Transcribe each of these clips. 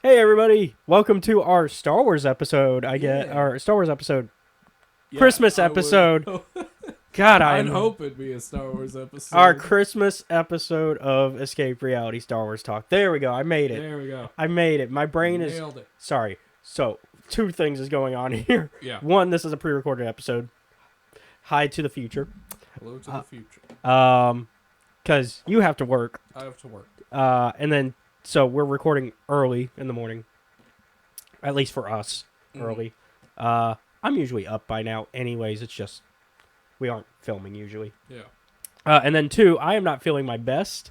Hey everybody, welcome to our Star Wars episode. Yeah. Our Star Wars episode, Yeah, Christmas I would- episode. God, I'd I'm hope it'd be a Star Wars episode. our Christmas episode of Escape Reality Star Wars Talk. There we go. I made it. There we go. I made it. My brain is Nailed it. sorry. So, two things is going on here. Yeah. One, this is a pre-recorded episode. Hi to the future. Hello to the future. Cuz you have to work. I have to work. And then so we're recording early in the morning. At least for us, early. I'm usually up by now anyways. It's just we aren't filming usually. Yeah. And then two, I am not feeling my best.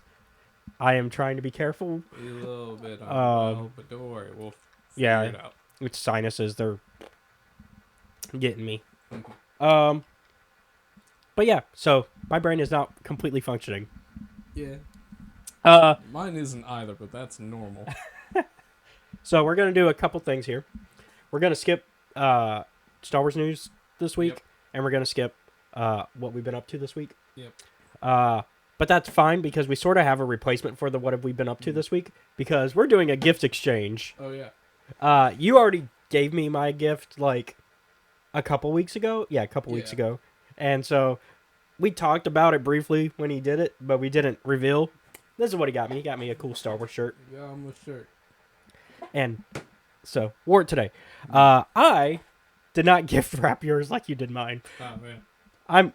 I am trying to be careful. A little bit. But don't worry. We'll figure it out. It's sinuses. They're getting me. Mhm. But yeah, so my brain is not completely functioning. Yeah. Mine isn't either, but that's normal. So we're going to do a couple things here. We're going to skip Star Wars news this week, Yep. and we're going to skip what we've been up to this week. Yep. But that's fine because we sort of have a replacement for the what have we been up to this week because we're doing a gift exchange. Oh, yeah. You already gave me my gift like a couple weeks ago. Yeah, a couple weeks Yeah. ago. And so we talked about it briefly when he did it, but we didn't reveal. This is what he got me. He got me a cool Star Wars shirt. Yeah, I'm a shirt. And so, wore it today. I did not gift wrap yours like you did mine. Oh, man.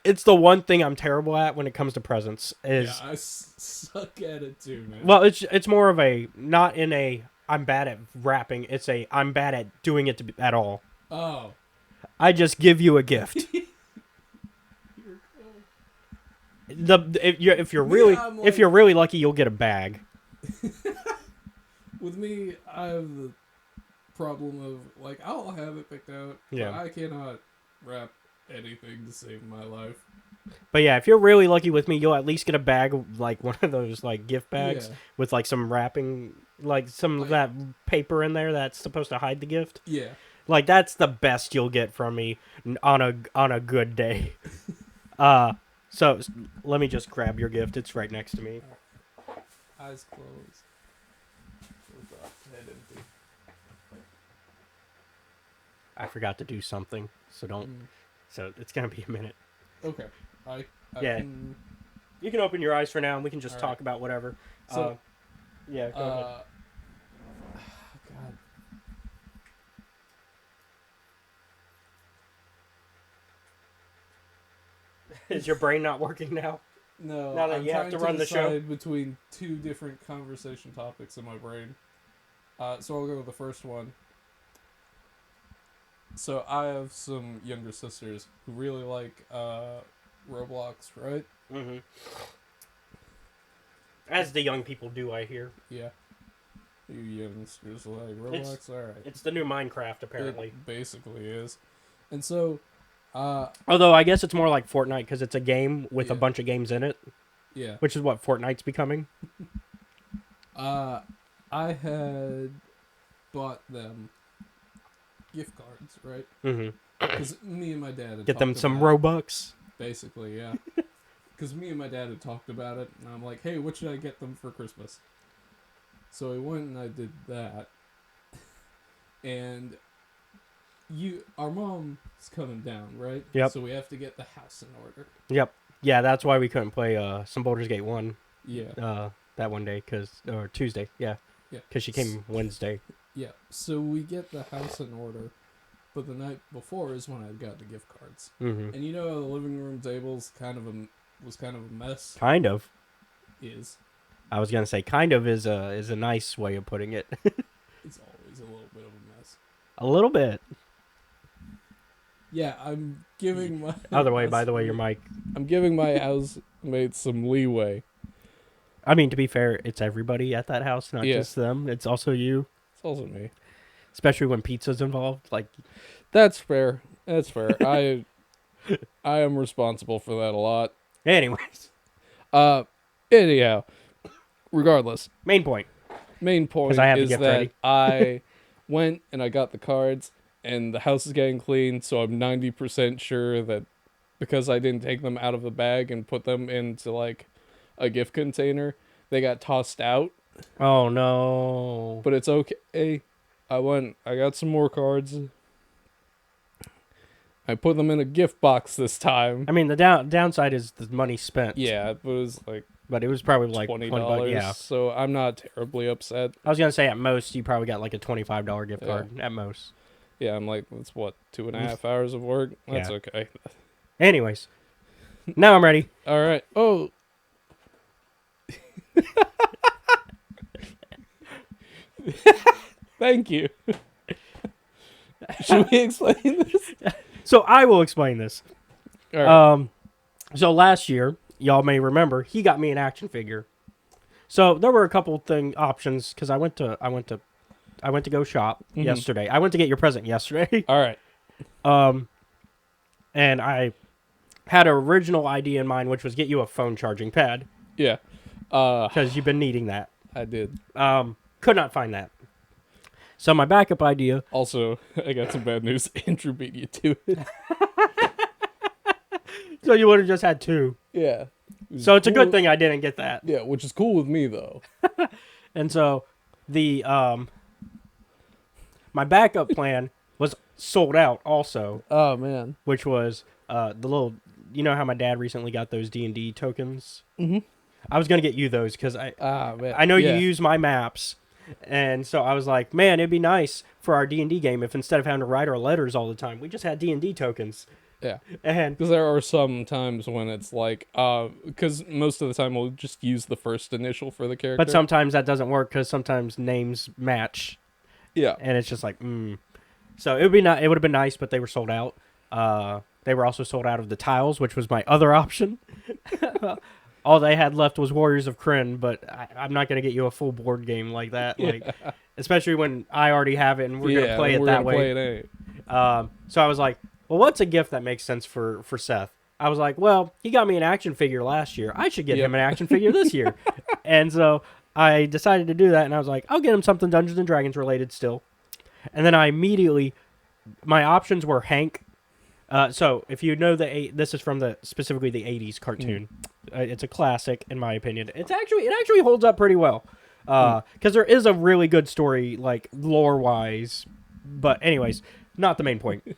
It's the one thing I'm terrible at when it comes to presents. Yeah, I suck at it too, man. Well, it's more of a, not in a, I'm bad at wrapping. It's a, I'm bad at doing it at all. Oh. I just give you a gift. If you're really lucky, you'll get a bag. With me, I have the problem of, like, I'll have it picked out, Yeah. but I cannot wrap anything to save my life. But yeah, if you're really lucky with me, you'll at least get a bag, like one of those like gift bags Yeah. with like some wrapping, like some of that paper in there that's supposed to hide the gift. Yeah. Like that's the best you'll get from me on a good day. So let me just grab your gift. It's right next to me. Eyes closed. Head empty. I forgot to do something, so don't. So it's gonna be a minute. Okay. I Yeah. can... You can open your eyes for now, and we can just All talk right. about whatever. So, yeah. Go ahead. God. Is your brain not working now? No, Now that I'm you have trying to run the show? decide between two different conversation topics in my brain. So I'll go with the first one. So I have some younger sisters who really like Roblox, right? Mm-hmm. As the young people do, I hear. Yeah. You youngsters like Roblox? Alright. It's the new Minecraft, apparently. It basically is. And so, Although I guess it's more like Fortnite because it's a game with a Yeah. bunch of games in it, yeah. which is what Fortnite's becoming. I had bought them gift cards, right? Mm-hmm. Because me and my dad had Get them talked some about Robux. basically, yeah. Because me and my dad had talked about it, and I'm like, hey, what should I get them for Christmas? So I went and I did that. And our mom's coming down, right? Yep. So we have to get the house in order. Yep. Yeah, that's why we couldn't play some Baldur's Gate 1 Yeah. that one day, or Tuesday, yeah. Yeah. Because she came Wednesday. Yeah. So we get the house in order, but the night before is when I got the gift cards. Mm-hmm. And you know how the living room table's was kind of a mess? Kind of. Is. I was gonna say kind of is a nice way of putting it. It's always a little bit of a mess. A little bit. Yeah, I'm giving my... By the way, your mic. I'm giving my housemates some leeway. I mean, to be fair, it's everybody at that house, not Yeah. just them. It's also you, It's also me. especially when pizza's involved. Like, That's fair. That's fair. I am responsible for that a lot. anyways, Anyhow, regardless, main point. main point 'Cause I have the is gift that ready. I went and I got the cards, and the house is getting clean, so I'm 90% sure that because I didn't take them out of the bag and put them into like a gift container, they got tossed out Oh no. But it's okay. I got some more cards. I put them in a gift box this time. I mean, the downside is the money spent. Yeah, it was like But it was probably like $20. Yeah. So I'm not terribly upset. I was gonna say at most you probably got like a $25 gift card at most. Yeah, I'm like, that's what, 2.5 hours of work? That's Yeah. okay. Anyways, now I'm ready. All right. Oh. Thank you. Should we explain this? So I will explain this. All right. So last year, y'all may remember, he got me an action figure. So there were a couple options because I went to go shop yesterday. I went to get your present yesterday. All right. And I had an original idea in mind, which was get you a phone charging pad. Yeah. Because you've been needing that. I did. Could not find that. So my backup idea. Also, I got some bad news. Andrew beat you to it. So you would have just had two. Yeah. So it's a good thing I didn't get that. Yeah, which is cool with me though. And so the my backup plan was sold out also. Oh man. Which was the little, you know how my dad recently got those D&D tokens? Mm-hmm. I was going to get you those because I know you use my maps. And so I was like, man, it'd be nice for our D&D game if instead of having to write our letters all the time, we just had D&D tokens. Yeah. And because there are some times when it's like, because most of the time we'll just use the first initial for the character. But sometimes that doesn't work because sometimes names match. Yeah. And it's just like, So it would have been nice, but they were sold out. They were also sold out of the tiles, which was my other option. All they had left was Warriors of Kryn, but I'm not going to get you a full board game like that. Like, especially when I already have it and we're going to play it that way. So I was like, well, what's a gift that makes sense for Seth? I was like, well, he got me an action figure last year. I should get him an action figure this year. And so I decided to do that, and I was like, I'll get him something Dungeons & Dragons related still. And then I immediately, my options were Hank. So if you know this is from specifically the 80s cartoon. It's a classic in my opinion. It actually holds up pretty well. Because there is a really good story, like lore-wise. But anyways, not the main point.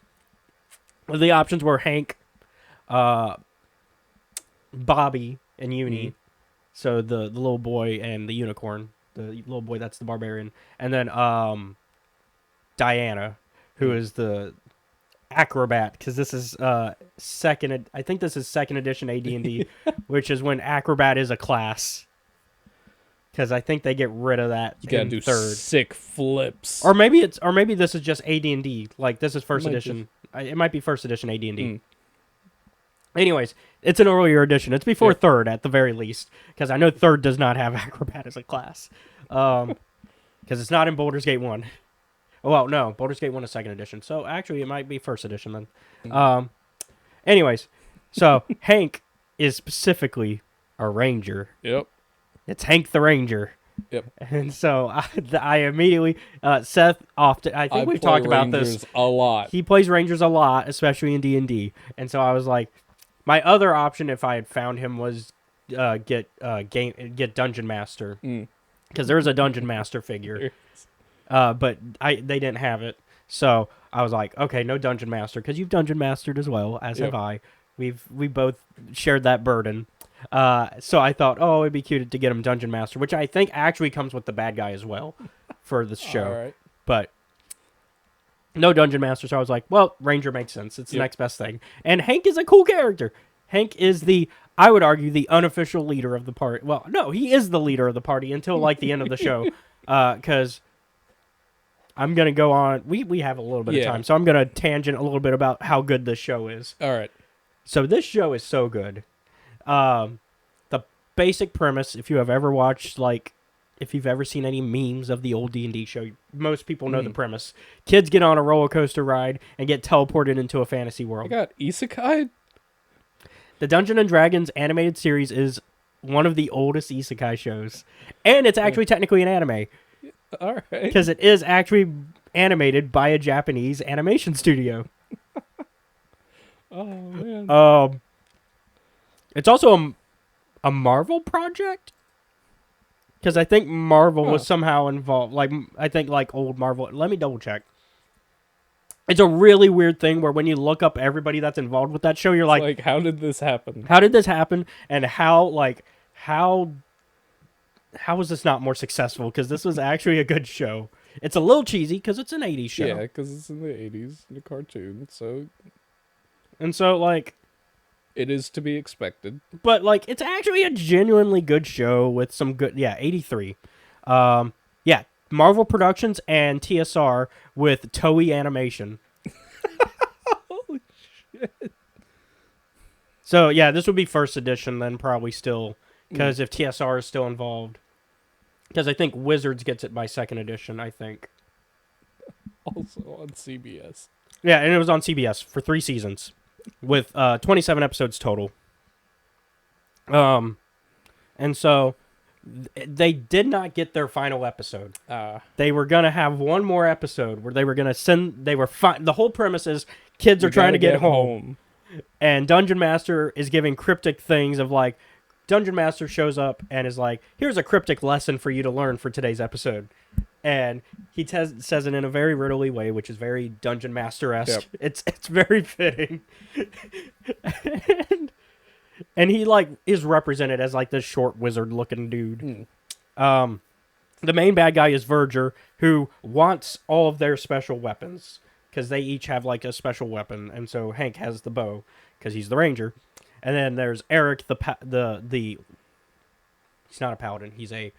The options were Hank, Bobby, and Uni. So the little boy and the unicorn. The little boy, that's the barbarian. And then Diana, who is the acrobat, because this is second edition AD&D, which is when acrobat is a class. Because I think they get rid of that. You gotta do third. Sick flips. Or maybe this is just AD&D. Like this is first edition. It might be first edition AD&D. Anyways, it's an earlier edition. It's before third at the very least, because I know third does not have acrobat as a class. Because it's not in Baldur's Gate 1. Well, no, Baldur's Gate 1 is second edition. So actually, it might be first edition then. Anyways, so Hank is specifically a ranger. Yep. It's Hank the Ranger. Yep. And so I immediately, Seth often, I think we've talked about this a lot. He plays Rangers a lot, especially in D&D. And so I was like, my other option if I had found him was get Dungeon Master. Because there is a Dungeon Master figure. But they didn't have it. So I was like, okay, no Dungeon Master, because you've Dungeon Mastered as well, as have I. We both shared that burden. So I thought, oh, it'd be cute to get him Dungeon Master, which I think actually comes with the bad guy as well for this show. All right. But no Dungeon Master, so I was like, well, Ranger makes sense. It's the next best thing. And Hank is a cool character. Hank is I would argue, the unofficial leader of the party. Well, no, he is the leader of the party until like the end of the show. Because I'm going to go on. We have a little bit of time, so I'm going to tangent a little bit about how good this show is. All right. So this show is so good. The basic premise, if you have ever watched, if you've ever seen any memes of the old D&D show, most people know the premise. Kids get on a roller coaster ride and get teleported into a fantasy world. I got isekai? The Dungeons & Dragons animated series is one of the oldest isekai shows. And it's actually technically an anime. All right. Because it is actually animated by a Japanese animation studio. Oh, man. It's also a Marvel project. Because I think Marvel was somehow involved. Like, I think, like, old Marvel. Let me double check. It's a really weird thing where when you look up everybody that's involved with that show, you're like, how did this happen? how did this happen? And how was this not more successful? Because this was actually a good show. It's a little cheesy because it's an 80s show. Yeah, because it's in the 80s, in a cartoon, so... And so, like... It is to be expected. But, like, it's actually a genuinely good show with some good... Yeah, 83. Yeah, Marvel Productions and TSR with Toei Animation. Holy shit. So, yeah, this would be first edition then, probably still. Because if TSR is still involved. Because I think Wizards gets it by second edition, I think. Also on CBS. Yeah, and it was on CBS for 3 seasons. With 27 episodes total. And so they did not get their final episode. They were going to have one more episode where they were going to send... the whole premise is kids are trying to get home. And Dungeon Master is giving cryptic things of like... Dungeon Master shows up and is like, here's a cryptic lesson for you to learn for today's episode. And he says it in a very riddly way, which is very Dungeon Master-esque. Yep. It's very fitting. and he, like, is represented as, like, this short wizard-looking dude. The main bad guy is Verger, who wants all of their special weapons, because they each have, like, a special weapon. And so Hank has the bow, because he's the ranger. And then there's Eric, the he's not a paladin, he's a...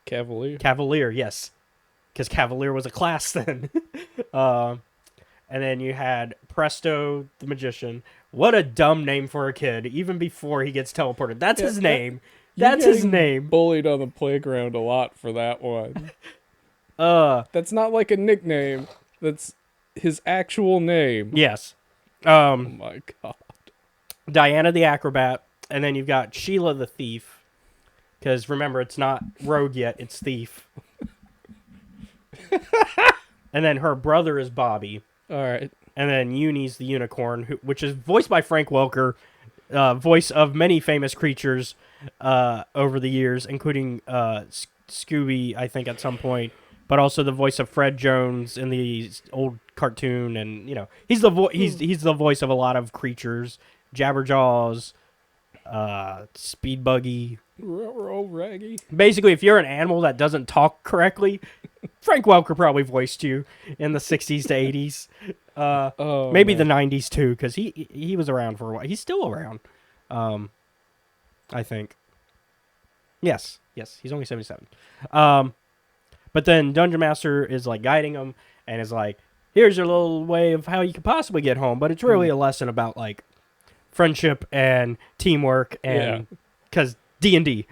Cavalier, yes. Because Cavalier was a class then. And then you had Presto, the magician. What a dumb name for a kid, even before he gets teleported. That's his name. That's his name. Bullied on the playground a lot for that one. That's not like a nickname. That's his actual name. Yes. Oh my god. Diana the acrobat. And then you've got Sheila the thief. Because remember, it's not rogue yet, it's thief. And then her brother is Bobby. Alright. And then Uni's the unicorn, which is voiced by Frank Welker, voice of many famous creatures over the years, including Scooby, I think, at some point. But also the voice of Fred Jones in the old cartoon. And, you know, he's the voice of a lot of creatures. Jabberjaws, Speed Buggy. Raggy. Basically, if you're an animal that doesn't talk correctly, Frank Welker probably voiced you in the 60s to 80s. Maybe the 90s too, because he was around for a while. He's still around, I think. Yes, he's only 77. But then Dungeon Master is like guiding him and is like, here's your little way of how you could possibly get home. But it's really a lesson about like friendship and teamwork, and because D&D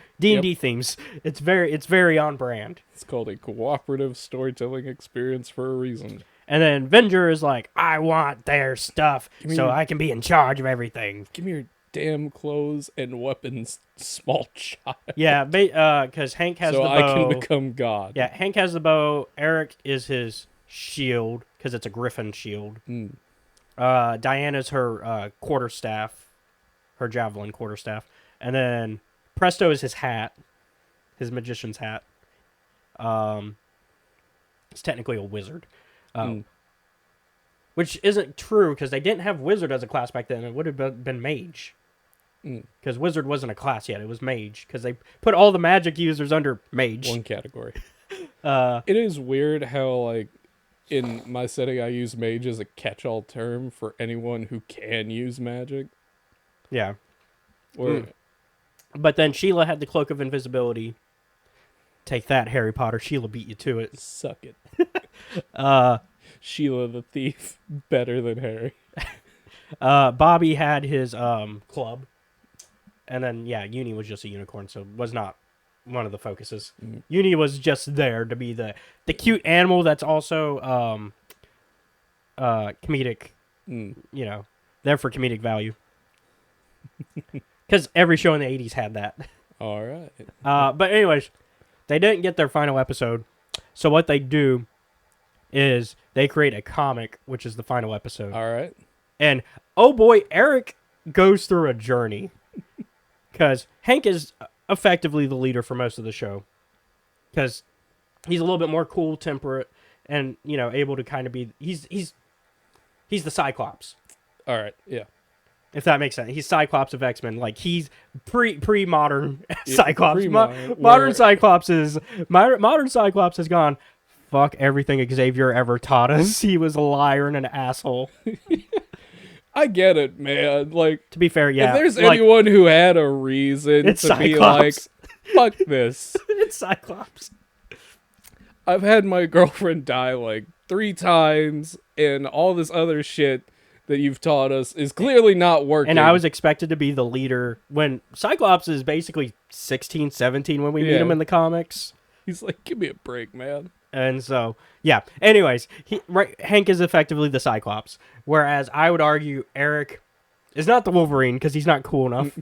themes, it's very on brand. It's called a cooperative storytelling experience for a reason. And then Venger is like, I want their stuff so I can be in charge of everything. Give me your damn clothes and weapons, small child. Yeah, because Hank has the bow. So I can become God. Yeah, Hank has the bow. Eric is his shield, because it's a griffin shield. Diana's her quarterstaff, her javelin quarterstaff. And then Presto is his hat, his magician's hat. It's technically a wizard. Which isn't true, because they didn't have wizard as a class back then. It would have been mage. Because wizard wasn't a class yet. It was mage. Because they put all the magic users under mage. One category. It is weird how, like, in my setting, I use mage as a catch-all term for anyone who can use magic. Yeah. Or... But then Sheila had the cloak of invisibility. Take that, Harry Potter. Sheila beat you to it. Suck it. Sheila the thief, better than Harry. Bobby had his club. And then, Uni was just a unicorn, so was not one of the focuses. Uni was just there to be the cute animal that's also comedic. You know, there for comedic value. Because every show in the 80s had that. All right. But anyways, they didn't get their final episode. So what they do is they create a comic, which is the final episode. All right. And, oh boy, Eric goes through a journey. Because Hank is effectively the leader for most of the show, because he's a little bit more cool, temperate, and able to kind of be. He's the Cyclops. All right. Yeah. If that makes sense. He's Cyclops of X-Men. Like, he's pre-modern Yeah, Cyclops. pre-modern, Modern Cyclops has gone, fuck everything Xavier ever taught us. He was a liar and an asshole. I get it, man. Like, To be fair, yeah. if there's like, anyone who had a reason it's to be like, Cyclops. fuck this. It's Cyclops. I've had my girlfriend die like 3 times, and all this other shit that you've taught us is clearly not working. And I was expected to be the leader when Cyclops is basically 16, 17 when we meet Yeah. him in the comics. He's like, give me a break, man. And so, yeah. Anyways, Hank is effectively the Cyclops, whereas I would argue Eric is not the Wolverine because he's not cool enough.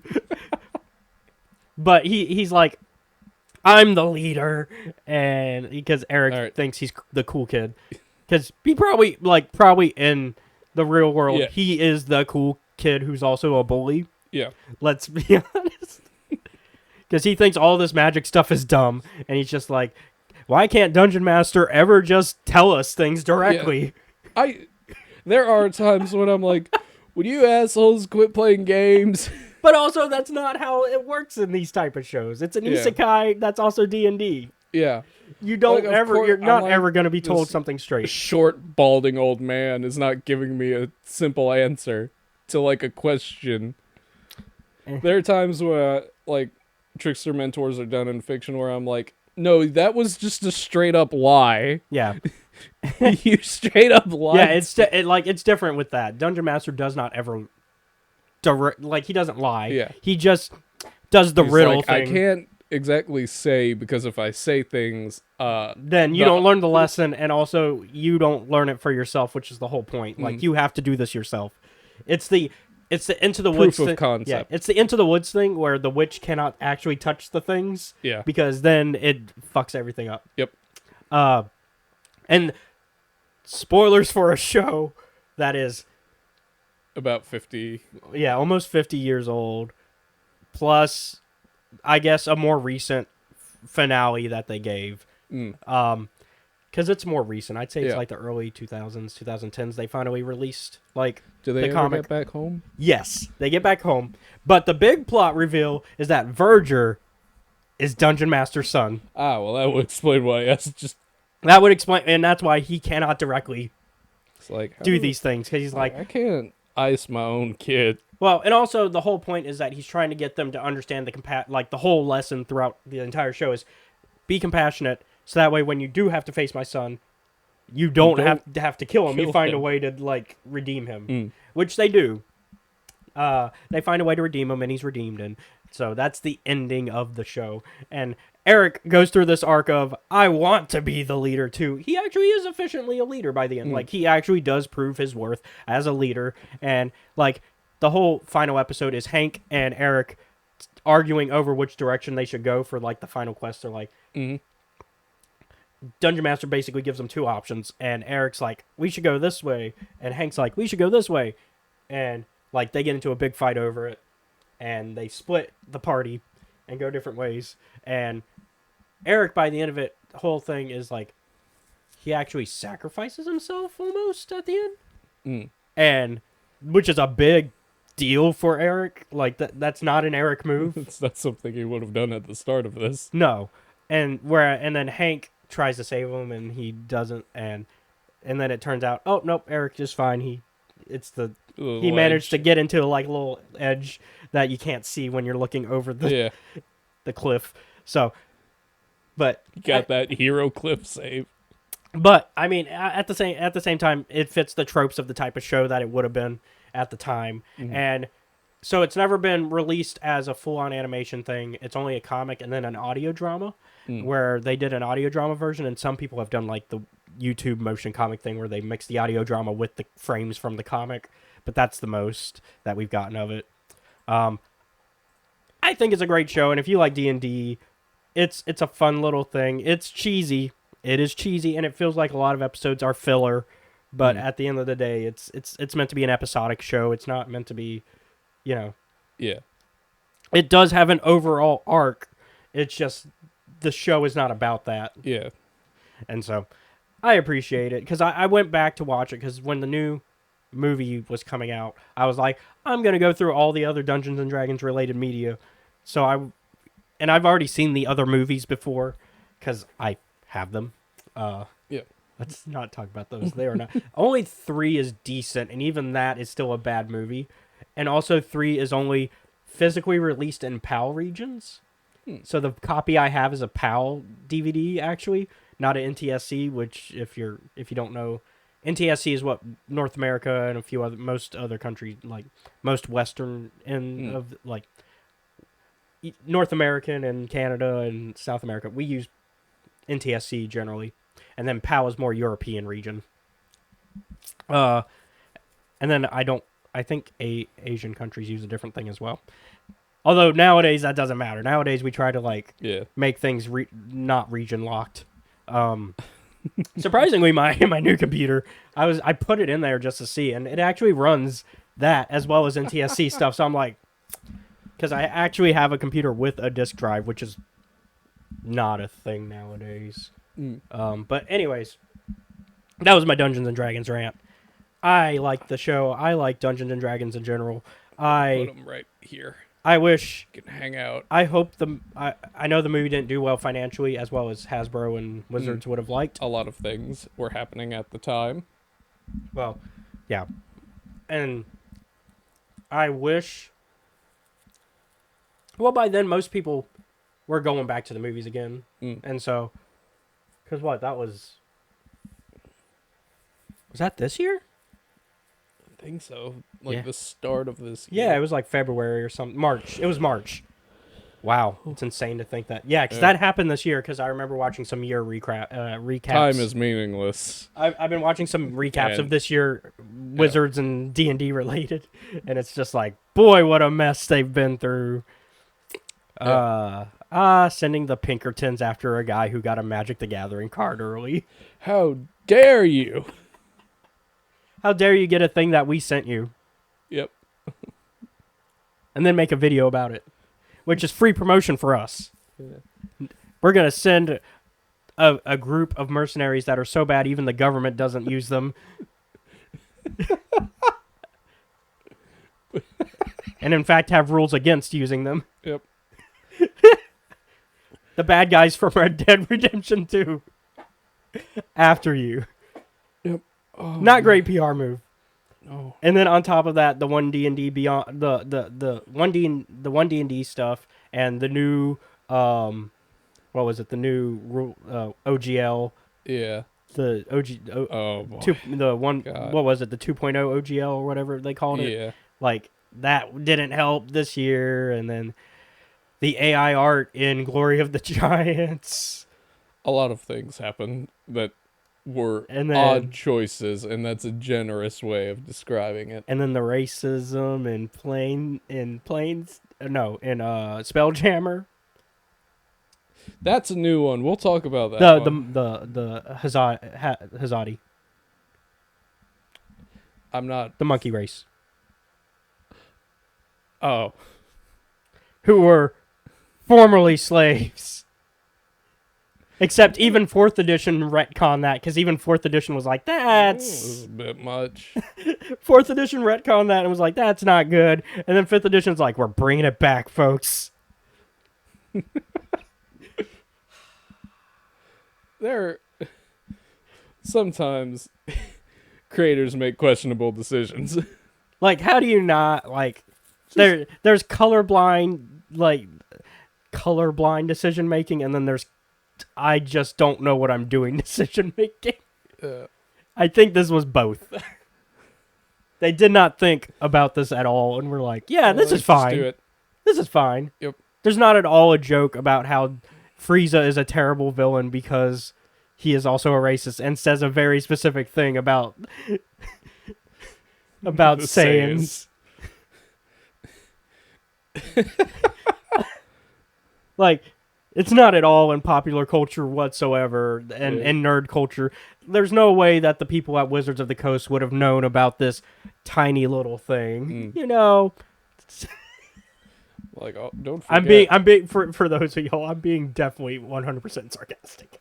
But he's like, I'm the leader, and because Eric thinks he's the cool kid, because he probably in the real world, he is the cool kid who's also a bully. Yeah. Let's be honest. Because he thinks all this magic stuff is dumb, and he's just like, why can't Dungeon Master ever just tell us things directly? Yeah. There are times when I'm like, would you assholes quit playing games? But also, that's not how it works in these type of shows. It's an isekai that's also D&D. Yeah. You don't Like, you're not like, ever going to be told this something straight. Short, balding old man is not giving me a simple answer to, like, a question. There are times where, like, trickster mentors are done in fiction where I'm like, no, that was just a straight up lie. Yeah. You straight up lied. Yeah, it's different with that. Dungeon Master does not ever he doesn't lie. Yeah. He just does the He's riddle like, thing. I can't exactly say, because if I say things, then you don't learn the lesson, and also you don't learn it for yourself, which is the whole point. Like, you have to do this yourself. It's the Into the Woods proof of thing. concept. Yeah, it's the Into the Woods thing where the witch cannot actually touch the things. Yeah. Because then it fucks everything up. Yep. And spoilers for a show that is About 50. yeah, almost 50 years old, plus I guess a more recent finale that they gave. Because it's more recent. I'd say it's like the early 2000s, 2010s. They finally released Do they the ever comic. get back home? Yes, they get back home. But the big plot reveal is that Verger is Dungeon Master's son. Ah, well, that would explain why. That's just That would explain, and that's why he cannot directly it's like do these things, because he's like, I can't ice my own kid. well, and also the whole point is that he's trying to get them to understand the whole lesson throughout the entire show is be compassionate, so that way when you do have to face my son, you don't have to kill him. You find a way to redeem him, which they do. They find a way to redeem him, and he's redeemed, and so that's the ending of the show. And Eric goes through this arc of, I want to be the leader too. He actually is efficiently a leader by the end. Like, he actually does prove his worth as a leader. And the whole final episode is Hank and Eric arguing over which direction they should go for the final quest. They're like, Dungeon Master basically gives them 2 options, and Eric's like, we should go this way, and Hank's like, we should go this way. And they get into a big fight over it, and they split the party and go different ways. And Eric, by the end of it, the whole thing is he actually sacrifices himself almost at the end, and which is a big deal for Eric. That's not an Eric move. It's not something he would have done at the start of this. No, and then Hank tries to save him, and he doesn't, and then it turns out, oh nope, Eric is fine. He managed to get into a little edge that you can't see when you're looking over the cliff. So, but you got that hero cliff save. But I mean, at the same time, it fits the tropes of the type of show that it would have been at the time, and so it's never been released as a full-on animation thing. It's only a comic and then an audio drama, where they did an audio drama version, and some people have done the YouTube motion comic thing where they mix the audio drama with the frames from the comic, but that's the most that we've gotten of it. I think it's a great show, and if you like D&D, it's a fun little thing. It's cheesy. It is cheesy, and it feels like a lot of episodes are filler, but at the end of the day, it's meant to be an episodic show. It's not meant to be, Yeah. It does have an overall arc It's just the show is not about that. Yeah. And so I appreciate it because I went back to watch it because when the new movie was coming out, I was like, I'm going to go through all the other Dungeons and Dragons related media. And I've already seen the other movies before because I have them. Yeah. Let's not talk about those. They are not. Only 3 is decent, and even that is still a bad movie. And also 3 is only physically released in PAL regions. So the copy I have is a PAL DVD, actually, not an NTSC. Which, if you don't know, NTSC is what North America and a few other most other countries, like most Western end of like North American and Canada and South America, we use NTSC generally, and then PAL is more European region. And then I think Asian countries use a different thing as well. Although nowadays that doesn't matter. Nowadays we try to make things not region locked. Surprisingly, my new computer, I put it in there just to see, and it actually runs that as well as NTSC stuff. So I'm like, because I actually have a computer with a disk drive, which is not a thing nowadays. But anyways, that was my Dungeons and Dragons rant. I like the show. I like Dungeons and Dragons in general. Put them right here. I wish You can hang out. I hope I know the movie didn't do well financially as well as Hasbro and Wizards would have liked. A lot of things were happening at the time. Well, yeah. And I wish... Well, by then, most people were going back to the movies again. And so... Because what? That was... Was that this year? I think so. The start of this year. Yeah, it was like February or something. March. It was March. Wow. It's insane to think that. Yeah, because that happened this year because I remember watching some year recaps. Time is meaningless. I've been watching some recaps of this year, Wizards and D&D related, and it's just like, boy, what a mess they've been through. Sending the Pinkertons after a guy who got a Magic the Gathering card early. How dare you? How dare you get a thing that we sent you? Yep. And then make a video about it, which is free promotion for us. Yeah. We're going to send a group of mercenaries that are so bad even the government doesn't use them. And in fact have rules against using them. Yep. The bad guys from Red Dead Redemption 2. After you. Yep. Oh, not great PR move. No. And then on top of that, the 1D&D beyond the 1D&D stuff and the new what was it? The new OGL. Yeah. The OG. Oh boy. What was it? The 2.0 OGL or whatever they called it. Yeah. Like that didn't help this year, and then the AI art in Glory of the Giants. A lot of things happened that were odd choices, and that's a generous way of describing it. And then the racism in Spelljammer. That's a new one. We'll talk about that. The Hazadi. I'm not the monkey race. Oh. Who were formerly slaves. Except even 4th edition retcon that, because even 4th edition was like, that's... a bit much. 4th edition retcon that and was like, that's not good. And then 5th edition's like, we're bringing it back, folks. Sometimes creators make questionable decisions. Like, how do you not, like... There's colorblind decision making, and then there's I just don't know what I'm doing decision making. I think this was both. They did not think about this at all, and we're like, yeah, this is fine. Do it. This is fine. Yep. There's not at all a joke about how Frieza is a terrible villain because he is also a racist and says a very specific thing about Saiyans. Like, it's not at all in popular culture whatsoever and nerd culture. There's no way that the people at Wizards of the Coast would have known about this tiny little thing. You know? Like, oh, don't forget. I'm being for those of y'all. I'm being definitely 100% sarcastic.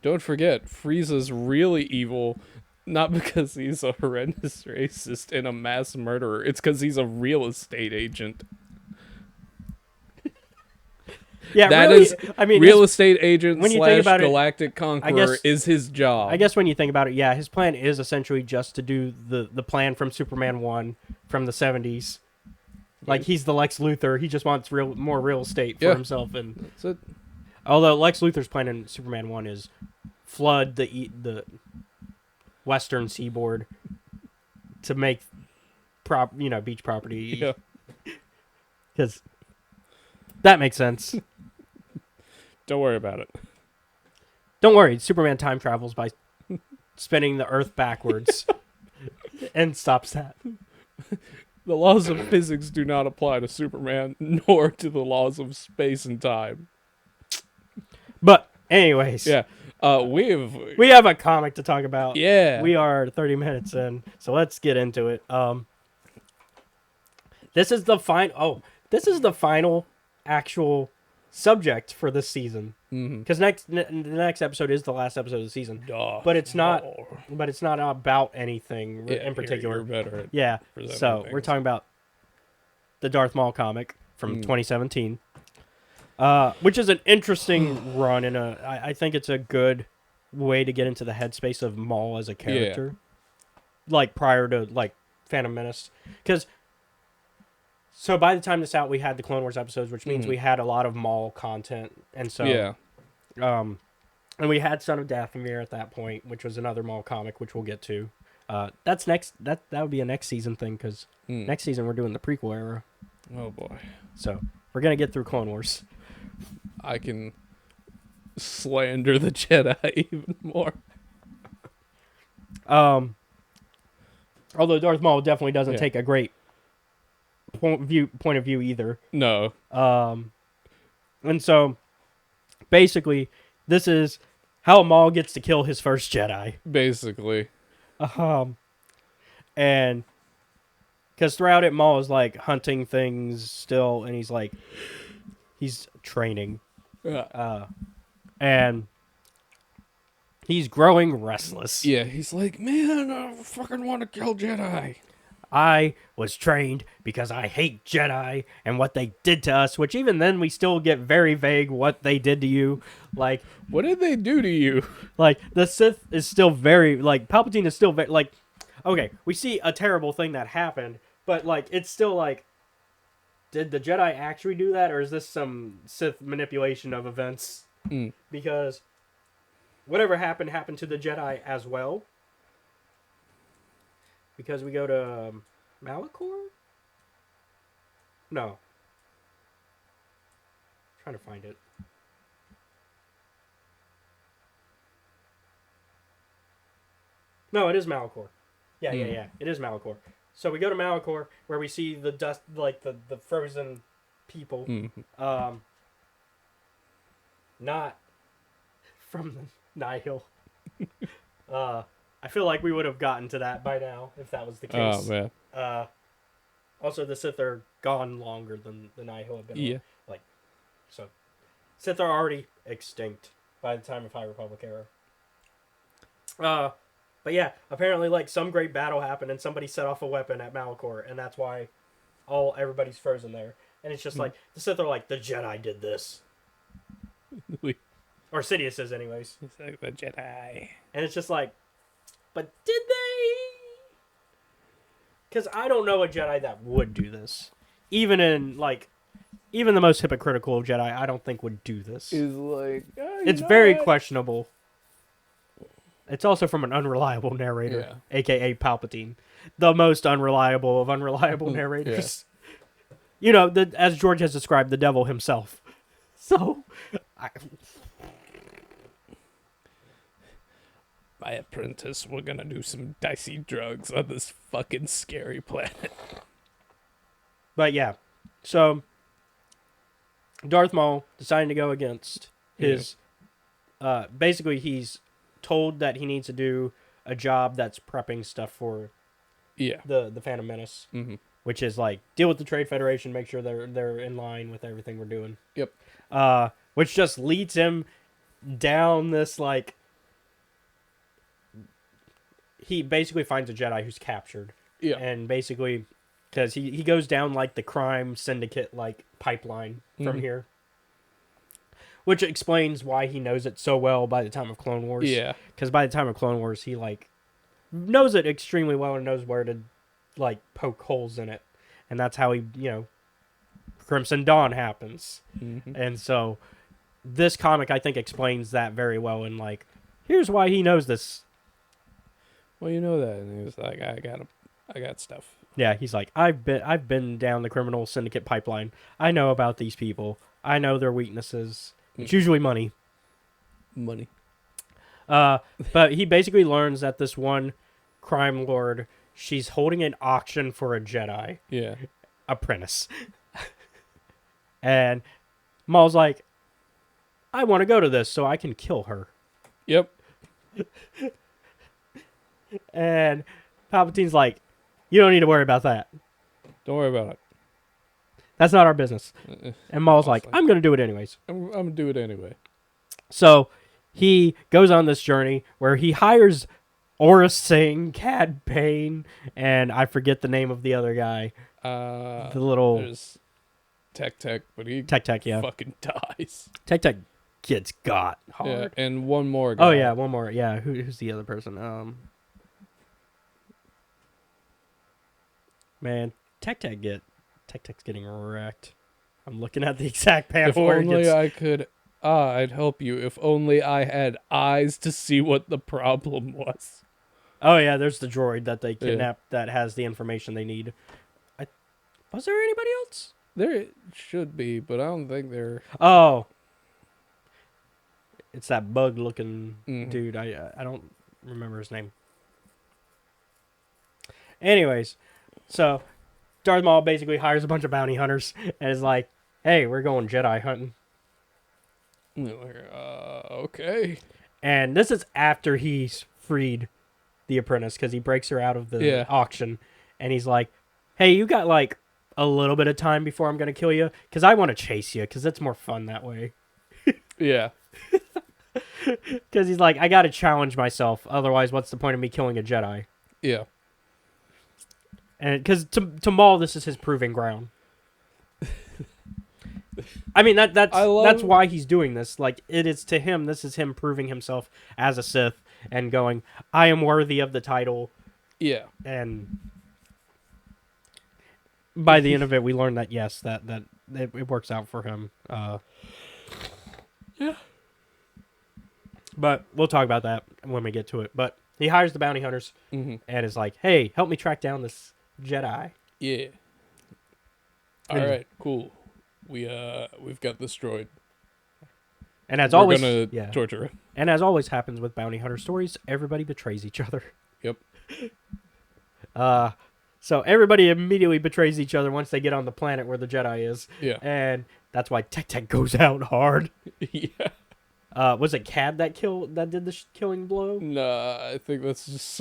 Don't forget, Frieza's really evil, not because he's a horrendous racist and a mass murderer. It's because he's a real estate agent. Yeah, That really, is, I mean, real estate agent when you think slash about it, galactic conqueror is his job. I guess when you think about it, yeah, his plan is essentially just to do the plan from Superman 1 from the 70s. Like, he's the Lex Luthor. He just wants more real estate for himself. And that's it. although Lex Luthor's plan in Superman 1 is flood the western seaboard to make beach property. Yeah. Because that makes sense. Don't worry about it. Don't worry, Superman time travels by spinning the Earth backwards and stops that. The laws of physics do not apply to Superman, nor to the laws of space and time. But anyways, Yeah, we have a comic to talk about. Yeah, We are 30 minutes in, so let's get into it. This is the final actual subject for this season. Because the next episode is the last episode of the season. But it's not. But it's not about anything in particular. You're better at So things. we're talking about the Darth Maul comic from 2017, which is an interesting run, and I think it's a good way to get into the headspace of Maul as a character, like prior to like Phantom Menace, because. So by the time this out, we had the Clone Wars episodes, which means we had a lot of Maul content, and so and we had Son of Dathomir at that point, which was another Maul comic, which we'll get to. That's next. That would be a next season thing because next season we're doing the prequel era. Oh boy! So we're gonna get through Clone Wars. I can slander the Jedi even more. Although Darth Maul definitely doesn't take a great point of view either. No. And so basically this is how Maul gets to kill his first Jedi. Basically. And because throughout it, Maul is like hunting things still, and he's training. And he's growing restless. Yeah, he's like, man, I fucking want to kill Jedi. I was trained because I hate Jedi and what they did to us, which even then we still get very vague what they did to you. Like, what did they do to you? Like, the Sith is still very, like, Palpatine is still very, like, okay, we see a terrible thing that happened, but, like, it's still like, did the Jedi actually do that, or is this some Sith manipulation of events? Because whatever happened to the Jedi as well. Because we go to Malachor? No. I'm trying to find it. No, it is Malachor. Yeah. It is Malachor. So we go to Malachor, where we see the dust, like the frozen people. Not from the Nihil. I feel like we would have gotten to that by now if that was the case. Oh, man. Also, the Sith are gone longer than the Nihil have been. Yeah. So, Sith are already extinct by the time of High Republic era. But yeah, apparently, like, some great battle happened and somebody set off a weapon at Malachor, and that's why everybody's frozen there. And it's just like, the Sith are like, the Jedi did this. Or Sidious is, anyways. It's like the Jedi. And it's just like, but did they? Because I don't know a Jedi that would do this. Even the most hypocritical of Jedi, I don't think would do this. Is like, it's very questionable. It's also from an unreliable narrator, a.k.a. Palpatine. The most unreliable of unreliable narrators. You know, as George has described, the devil himself. So, my apprentice, we're gonna do some dicey drugs on this fucking scary planet. But yeah, so Darth Maul deciding to go against his... basically, he's told that he needs to do a job that's prepping stuff for the Phantom Menace. which is like deal with the Trade Federation, make sure they're in line with everything we're doing. Yep. Which just leads him down this like he basically finds a Jedi who's captured. Yeah. And basically because he goes down like the crime syndicate like pipeline from here. Which explains why he knows it so well by the time of Clone Wars. Yeah. Because by the time of Clone Wars, he like knows it extremely well and knows where to like poke holes in it. And that's how he, Crimson Dawn happens. And so this comic, I think, explains that very well. And like, here's why he knows this. Well, you know that, and he's like, I got stuff. Yeah, he's like, I've been down the criminal syndicate pipeline. I know about these people. I know their weaknesses. It's usually money. But he basically learns that this one crime lord, she's holding an auction for a Jedi. Yeah. Apprentice. And Maul's like, I want to go to this so I can kill her. Yep. And Palpatine's like, you don't need to worry about that. Don't worry about it. That's not our business. And Maul's like, I'm going to do it anyways. I'm going to do it anyway. So he goes on this journey where he hires Aura Singh, Cad Bane, and I forget the name of the other guy. The little... There's Tech, but he Tech, yeah. fucking dies. Tech gets got hard. Yeah, and one more guy. Oh, yeah, one more. Yeah, who's the other person? Man, Tech's getting wrecked. I'm looking at the exact panel. If only I could... I'd help you. If only I had eyes to see what the problem was. Oh, yeah, there's the droid that they kidnapped that has the information they need. Was there anybody else? There should be, but I don't think there... Oh. It's that bug-looking dude. I don't remember his name. Anyways, so Darth Maul basically hires a bunch of bounty hunters and is like, hey, we're going Jedi hunting. Okay. And this is after he's freed the apprentice because he breaks her out of the auction. And he's like, hey, you got like a little bit of time before I'm going to kill you because I want to chase you because it's more fun that way. Yeah. Because he's like, I got to challenge myself. Otherwise, what's the point of me killing a Jedi? Yeah. And because to Maul, this is his proving ground. I mean, that's why he's doing this. Like, it is to him, this is him proving himself as a Sith and going, I am worthy of the title. Yeah. And by the end of it, we learn that, yes, that it works out for him. Yeah. But we'll talk about that when we get to it. But he hires the bounty hunters and is like, hey, help me track down this Jedi. Yeah. All right, cool. We've got this droid. And as We're always, gonna torture him. And as always happens with bounty hunter stories, everybody betrays each other. Yep. So everybody immediately betrays each other once they get on the planet where the Jedi is. Yeah. And that's why Tech goes out hard. Yeah. Was it Cad that did the killing blow? Nah, I think that's just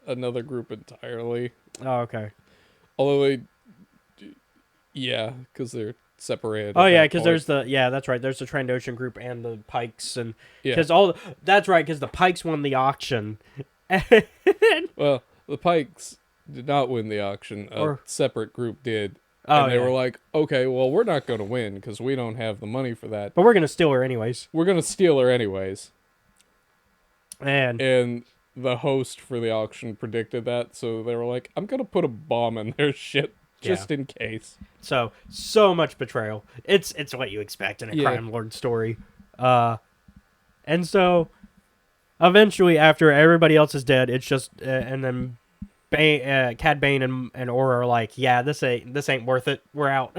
another group entirely. Oh, okay. Although because they're separated. Oh yeah, because that's right. There's the Trandoshan group and the Pikes, and because that's right, because the Pikes won the auction. Well, the Pikes did not win the auction. A separate group did. And they were like, okay, well, we're not going to win because we don't have the money for that. But we're going to steal her anyways. And the host for the auction predicted that, so they were like, I'm going to put a bomb in their shit just in case. So much betrayal. It's what you expect in a crime lord story. And so eventually, after everybody else is dead, it's just and then Cad Bane and Aura are like, yeah, this ain't worth it. We're out.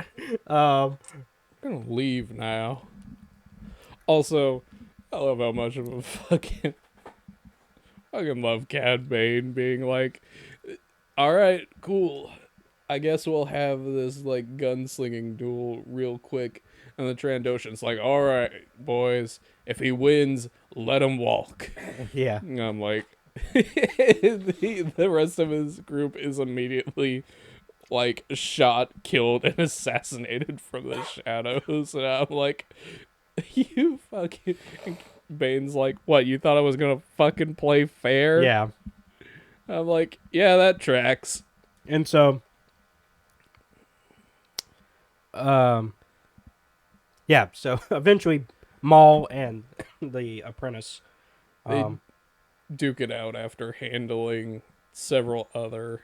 I'm gonna leave now. Also, I love how much of a fucking love Cad Bane being like, all right, cool. I guess we'll have this like gunslinging duel real quick. And the Trandoshan's like, all right, boys, if he wins, let him walk. Yeah. And I'm like, the rest of his group is immediately like shot, killed, and assassinated from the shadows, and I'm like, you fucking. Bane's like, what? You thought I was gonna fucking play fair? Yeah. I'm like, yeah, that tracks. And so, yeah. So eventually, Maul and the apprentice, They duke it out after handling several other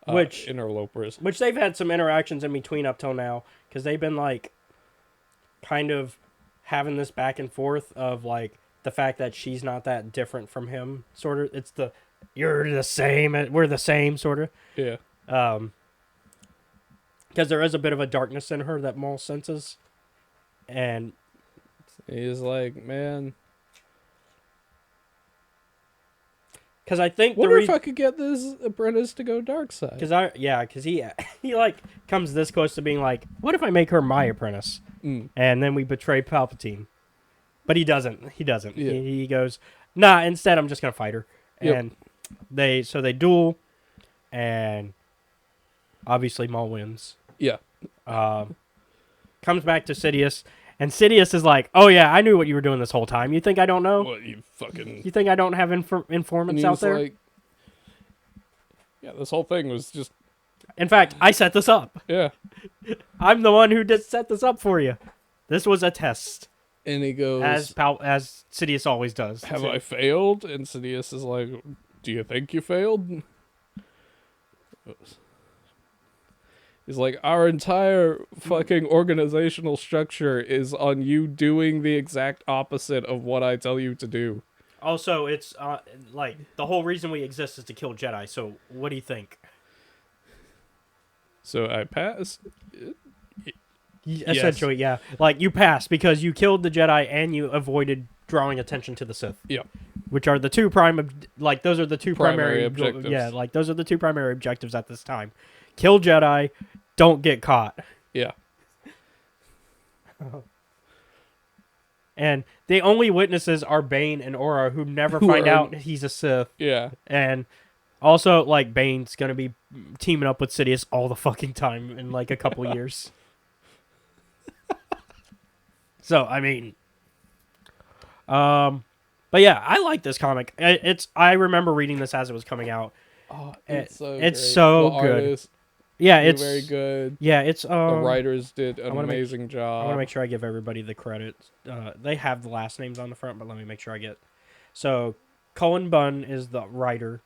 which interlopers. they've had some interactions in between up till now, because they've been like, kind of having this back and forth of like the fact that she's not that different from him. Sort of, it's the you're the same, we're the same sort of. Yeah. Because there is a bit of a darkness in her that Maul senses, and He's like, man, because I think wonder if I could get this apprentice to go dark side. Because he like comes this close to being like, what if I make her my apprentice, and then we betray Palpatine, but he doesn't. Yeah. He goes, nah. Instead, I'm just gonna fight her, and they duel, and obviously Maul wins. Yeah. Comes back to Sidious, and Sidious is like, "Oh yeah, I knew what you were doing this whole time. You think I don't know? What, you fucking... You think I don't have informants out there?" Like, yeah, this whole thing was just... In fact, I set this up. Yeah. I'm the one who just set this up for you. This was a test. And he goes... As Sidious always does. Have I failed? And Sidious is like, do you think you failed? He's like, our entire fucking organizational structure is on you doing the exact opposite of what I tell you to do. Also, it's like the whole reason we exist is to kill Jedi. So, what do you think? So I passed. Essentially, yeah. Like you passed because you killed the Jedi and you avoided drawing attention to the Sith. Yeah. Which are the two those are the two primary objectives. Yeah, like those are the two primary objectives at this time. Kill Jedi, don't get caught. Yeah. And the only witnesses are Bane and Aura, who never find out he's a Sith. Yeah. And also, like, Bane's gonna be teaming up with Sidious all the fucking time in, like, a couple years. So, I mean... but yeah, I like this comic. I remember reading this as it was coming out. Oh, it's so good. Artists, yeah, it's very good. Yeah, it's the writers did an amazing job. I want to make sure I give everybody the credit. They have the last names on the front, but let me make sure I get. So, Cullen Bunn is the writer,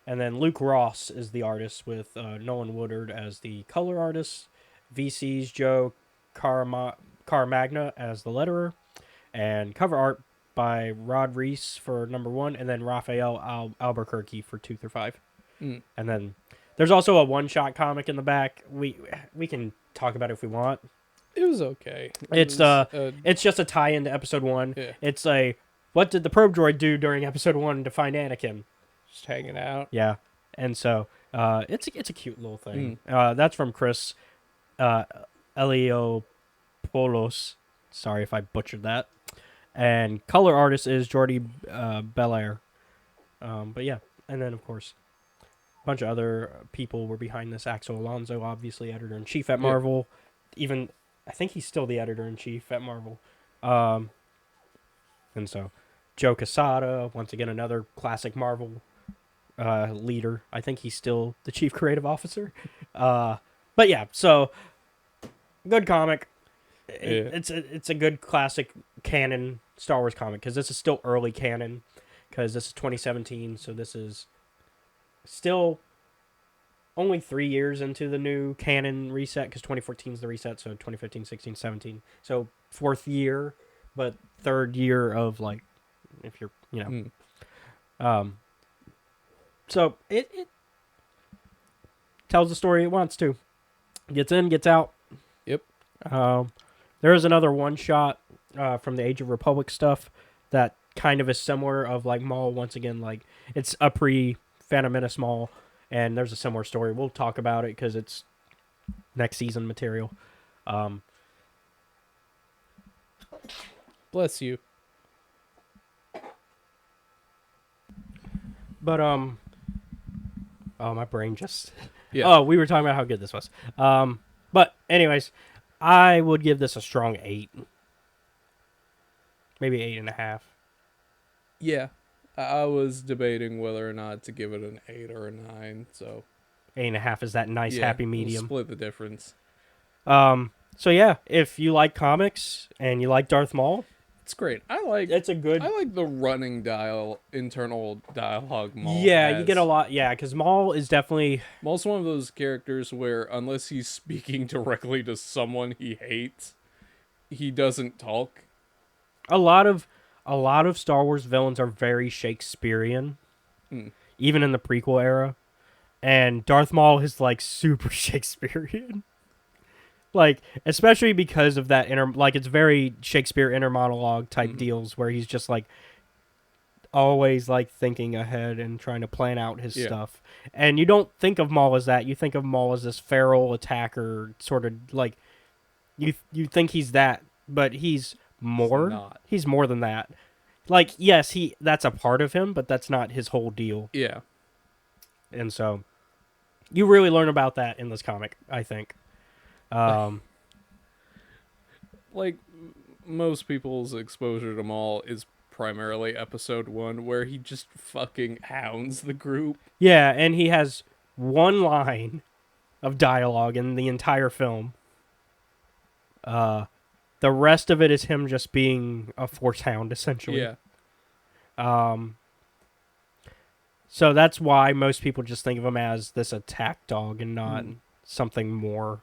and then Luke Ross is the artist, with Nolan Woodard as the color artist, VC's Joe Carmagna as the letterer, and cover art by Rod Reese for number 1, and then Raphael Albuquerque for 2 through 5. And then there's also a one-shot comic in the back. We can talk about it if we want. It was okay. It's just a tie-in to episode 1. Yeah. It's a what did the probe droid do during episode 1 to find Anakin? Just hanging out. Yeah, and so it's a cute little thing. That's from Chris Eliopoulos. Sorry if I butchered that. And color artist is Jordi Belair. But yeah, and then of course, a bunch of other people were behind this. Axel Alonso, obviously editor-in-chief at Marvel. Even I think he's still the editor-in-chief at Marvel. And so, Joe Quesada, once again another classic Marvel leader. I think he's still the chief creative officer. But yeah, so good comic. It's a good classic canon Star Wars comic, because this is still early canon, because this is 2017, so this is still only 3 years into the new canon reset, because 2014 is the reset, so 2015, 16, 17. So 4th year, but 3rd year of, like, if you're, so it tells the story it wants to. Gets in, gets out. Yep. There is another one-shot from the Age of Republic stuff that kind of is similar, of like Maul, once again, like it's a pre-Phantom Menace Maul, and there's a similar story. We'll talk about it because it's next season material. Bless you. But oh, my brain just Yeah. Oh, we were talking about how good this was. But anyways, I would give this a strong 8. Maybe 8.5. Yeah. I was debating whether or not to give it an 8 or a 9, so 8.5 is that nice yeah, happy we'll medium. split the difference. So yeah, if you like comics and you like Darth Maul, It's great. it's a good. I like the running internal dialogue Maul Yeah, has. you get a lot. Yeah, because Maul is definitely Maul's one of those characters where unless he's speaking directly to someone he hates, he doesn't talk. a lot of Star Wars villains are very Shakespearean, Mm. even in the prequel era. And Darth Maul is like super Shakespearean. Like, especially because of that it's very Shakespeare inner monologue type deals where he's just like always like thinking ahead and trying to plan out his stuff. And you don't think of Maul as that. You think of Maul as this feral attacker, sort of like you think he's that, but he's more. not. He's more than that. Like, yes, that's a part of him, but that's not his whole deal. Yeah. And so you really learn about that in this comic, I think. Like most people's exposure to Maul is primarily episode 1 where he just fucking hounds the group. Yeah, and he has one line of dialogue in the entire film. The rest of it is him just being a force hound, essentially. Yeah. So that's why most people just think of him as this attack dog and not something more.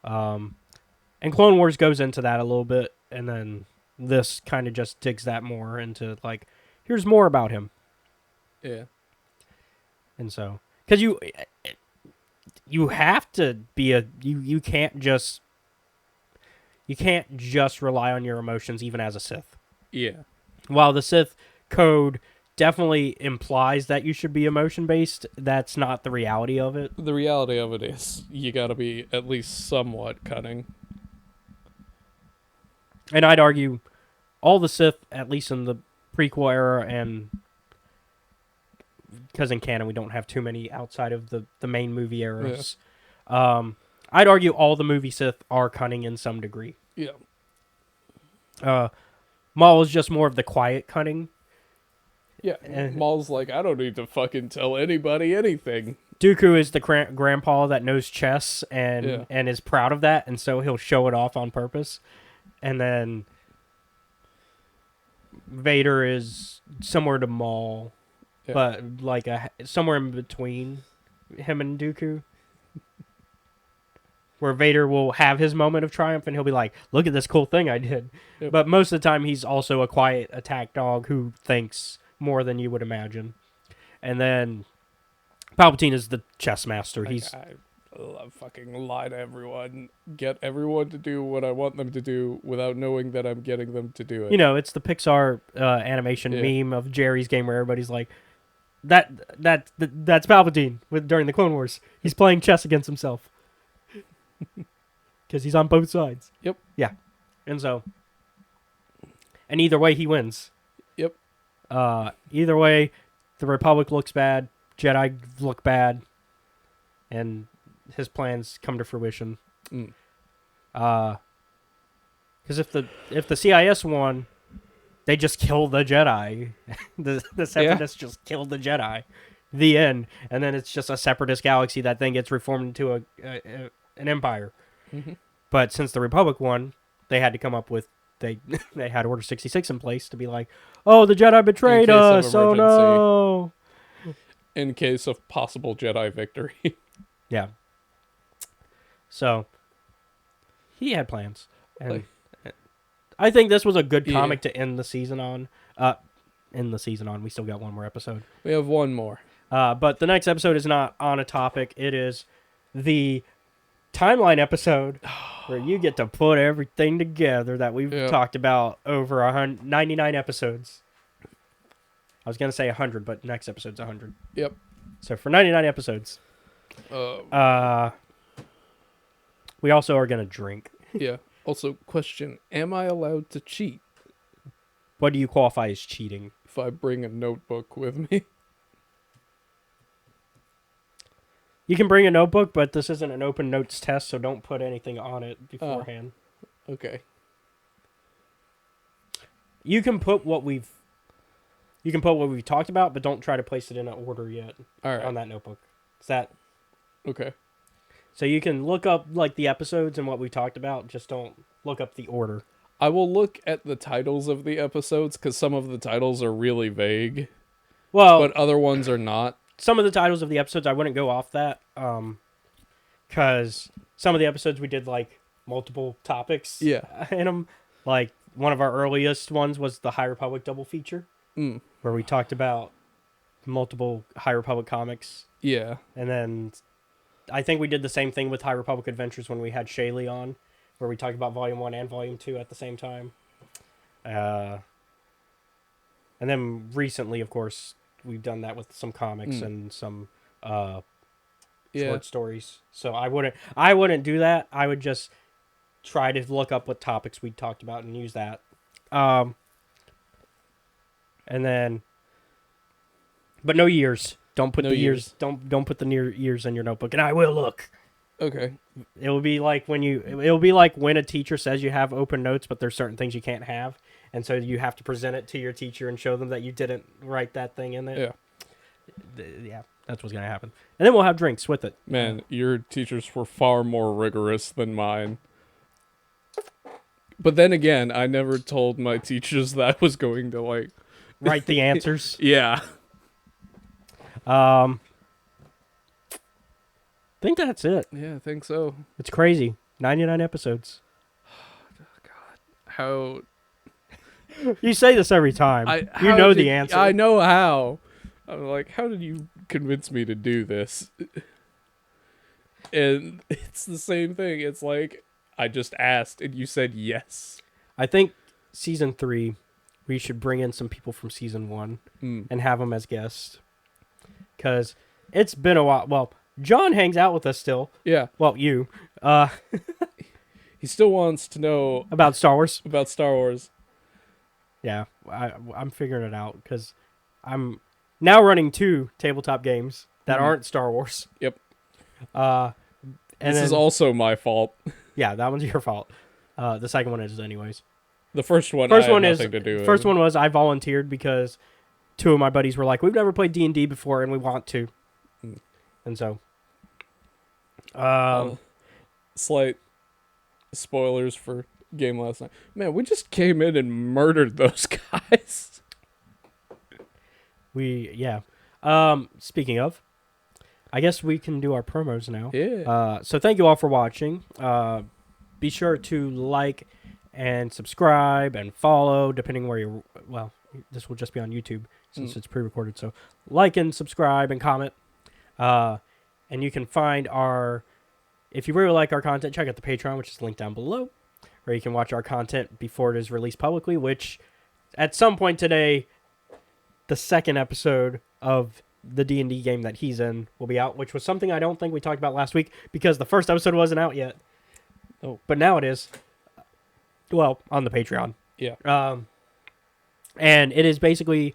And Clone Wars goes into that a little bit, and then this kind of just digs that more into, like, here's more about him. Yeah. And so, because you have to be you can't just rely on your emotions even as a Sith. Yeah. While the Sith code definitely implies that you should be emotion based, that's not the reality of it. The reality of it is you gotta be at least somewhat cunning. And I'd argue all the Sith, at least in the prequel era, and because in canon we don't have too many outside of the main movie eras, I'd argue all the movie Sith are cunning in some degree. Yeah. Maul is just more of the quiet cunning. Yeah. Maul's like, I don't need to fucking tell anybody anything. Dooku is the grandpa that knows chess and is proud of that, and so he'll show it off on purpose. And then Vader is similar to Maul, but like somewhere in between him and Dooku, where Vader will have his moment of triumph and he'll be like, "Look at this cool thing I did." Yep. But most of the time, he's also a quiet attack dog who thinks more than you would imagine. And then Palpatine is the chess master. I fucking lie to everyone, get everyone to do what I want them to do without knowing that I'm getting them to do it. You know, it's the Pixar animation meme of Jerry's game where everybody's like, that's Palpatine during the Clone Wars. He's playing chess against himself. Because he's on both sides. Yep. Yeah. And either way, he wins. Yep. Either way, the Republic looks bad, Jedi look bad, and his plans come to fruition. Because if the CIS won, they just kill the Jedi. the Separatists just kill the Jedi. The end. And then it's just a Separatist galaxy that then gets reformed into an empire. Mm-hmm. But since the Republic won, they had to come up with they had Order 66 in place to be like, oh, the Jedi betrayed us. Oh no. In case of possible Jedi victory. Yeah. So he had plans, and I think this was a good comic to end the season on. We still got one more episode. We have one more. But the next episode is not on a topic. It is the timeline episode where you get to put everything together that we've talked about over 99 episodes. I was going to say 100, but next episode's 100. Yep. So for 99 episodes, we also are going to drink. Yeah. Also, question, am I allowed to cheat What do you qualify as cheating? if I bring a notebook with me? You can bring a notebook, but this isn't an open notes test, so don't put anything on it beforehand. Okay. You can put what we've talked about, but don't try to place it in an order yet. All right. On that notebook. Is that Okay. so? You can look up like the episodes and what we talked about. Just don't look up the order. I will look at the titles of the episodes because some of the titles are really vague, Well, but other ones are not. some of the titles of the episodes I wouldn't go off that, because some of the episodes we did like multiple topics. Yeah. In them, like one of our earliest ones was the High Republic double feature, where we talked about multiple High Republic comics. Yeah. And then I think we did the same thing with High Republic Adventures when we had Shaylee on, where we talked about Volume 1 and Volume 2 at the same time. And then recently, of course, we've done that with some comics and some short stories. So I wouldn't do that. I would just try to look up what topics we talked about and use that. And then, but no years. Don't put the years. Don't put the years in your notebook. And I will look. Okay. It'll be like when a teacher says you have open notes, but there's certain things you can't have, and so you have to present it to your teacher and show them that you didn't write that thing in it. Yeah, that's what's gonna happen. And then we'll have drinks with it. Man, your teachers were far more rigorous than mine. But then again, I never told my teachers that I was going to like write the answers. Yeah. I think that's it. Yeah, I think so. It's crazy. 99 episodes. God, how you say this every time. You know the answer. I know how. I'm like, how did you convince me to do this? And it's the same thing. It's like, I just asked and you said yes. I think season 3, we should bring in some people from season 1 and have them as guests. Because it's been a while. Well, John hangs out with us still. Yeah. Well, you. He still wants to know about Star Wars. About Star Wars. Yeah, I'm figuring it out because I'm now running 2 tabletop games that aren't Star Wars. Yep. And this is also my fault. Yeah, that one's your fault. The second one is anyways. The first one I had nothing to do with. First one was I volunteered because 2 of my buddies were like, we've never played D&D before and we want to. And so slight spoilers for game last night. Man, we just came in and murdered those guys. Speaking of, I guess we can do our promos now. Yeah. So thank you all for watching. Be sure to like and subscribe and follow, depending where you're. Well, this will just be on YouTube since it's pre-recorded. So like and subscribe and comment. And you can find if you really like our content, check out the Patreon, which is linked down below, where you can watch our content before it is released publicly, which at some point today, the second episode of the D&D game that he's in will be out, which was something I don't think we talked about last week because the first episode wasn't out yet. Oh, but now it is. Well, on the Patreon. Yeah. And it is basically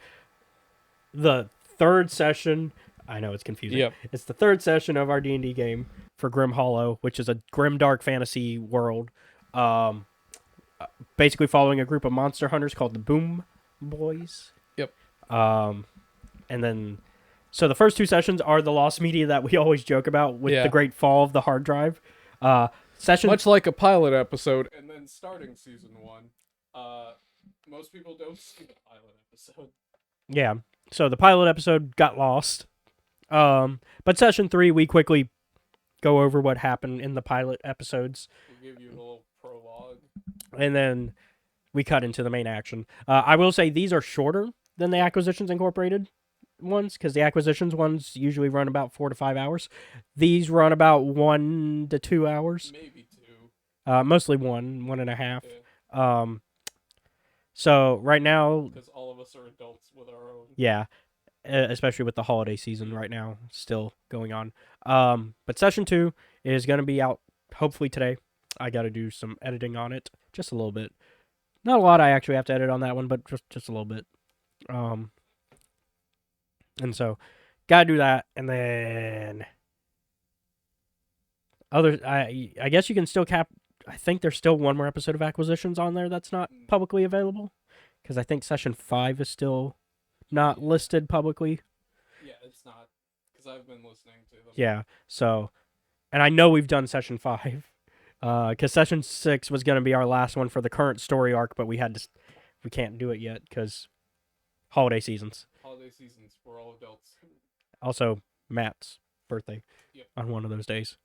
the third session. I know it's confusing. Yep. It's the third session of our D&D game for Grim Hollow, which is a grim dark fantasy world. Basically following a group of monster hunters called the Boom Boys. Yep. And then, so the first 2 sessions are the lost media that we always joke about with the great fall of the hard drive. Much like a pilot episode, and then starting season 1, most people don't see the pilot episode. Yeah. So the pilot episode got lost. But session 3, we quickly go over what happened in the pilot episodes. We'll give you a little prologue. And then we cut into the main action. I will say these are shorter than the Acquisitions Incorporated ones, because the Acquisitions ones usually run about 4 to 5 hours. These run about 1 to 2 hours. Maybe 2. Mostly 1.5. Yeah. So right now, because all of us are adults with our own. Yeah. Especially with the holiday season right now still going on. But session 2 is going to be out hopefully today. I got to do some editing on it, just a little bit. Not a lot I actually have to edit on that one, but just a little bit. And so, got to do that, and then I guess you can still cap. I think there's still one more episode of Acquisitions on there that's not publicly available, because I think session 5 is still not listed publicly. Yeah, it's not, because I've been listening to them. Yeah. So, and I know we've done session 5, because session 6 was going to be our last one for the current story arc, but we can't do it yet because holiday seasons. Holiday seasons, we're all adults. Also, Matt's birthday on one of those days.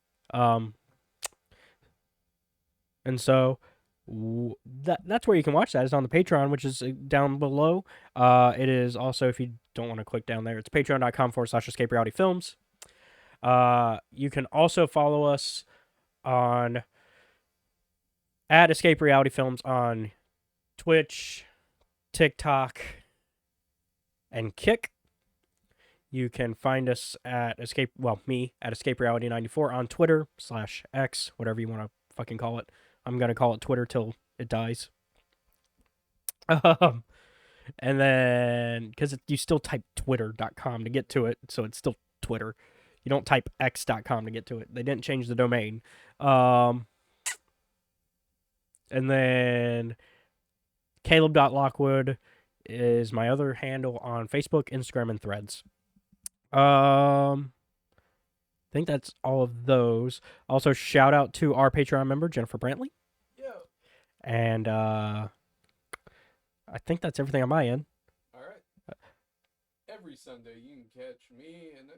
And so that's where you can watch that. It's on the Patreon, which is down below. It is also, if you don't want to click down there, it's patreon.com/Escape Reality Films. You can also follow us on at Escape Reality Films on Twitch, TikTok, and Kick. You can find us at me at Escape Reality 94 on Twitter /X, whatever you want to fucking call it. I'm gonna call it Twitter till it dies. And then because you still type twitter.com to get to it, so it's still Twitter. You don't type x.com to get to it. They didn't change the domain. And then Caleb.Lockwood is my other handle on Facebook, Instagram, and Threads. I think that's all of those. Also, shout out to our Patreon member, Jennifer Brantley. Yeah. And I think that's everything on my end. All right. Every Sunday you can catch me and,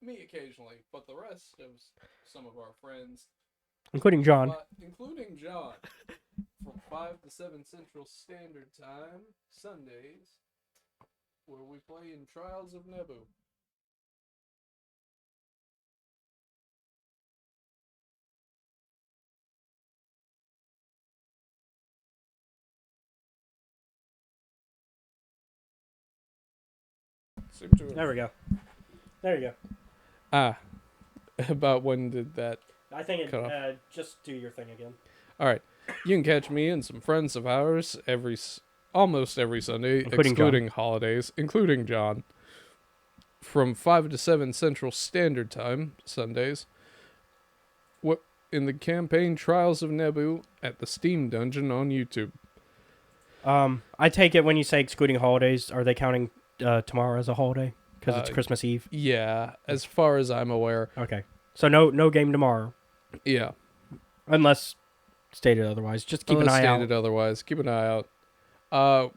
me occasionally, but the rest of some of our friends, including John, from 5 to 7 Central Standard Time, Sundays, where we play in Trials of Nebu. There we go. There you go. About when did that? I think just do your thing again. All right. You can catch me and some friends of ours almost every Sunday, excluding holidays, including John, from 5 to 7 Central Standard Time, Sundays, in the campaign Trials of Nebu at the Steam Dungeon on YouTube. I take it when you say excluding holidays, are they counting tomorrow as a holiday? Because it's Christmas Eve? Yeah, as far as I'm aware. Okay. So no game tomorrow. Yeah. Unless stated otherwise. Just keep an eye out. Otherwise. Keep an eye out.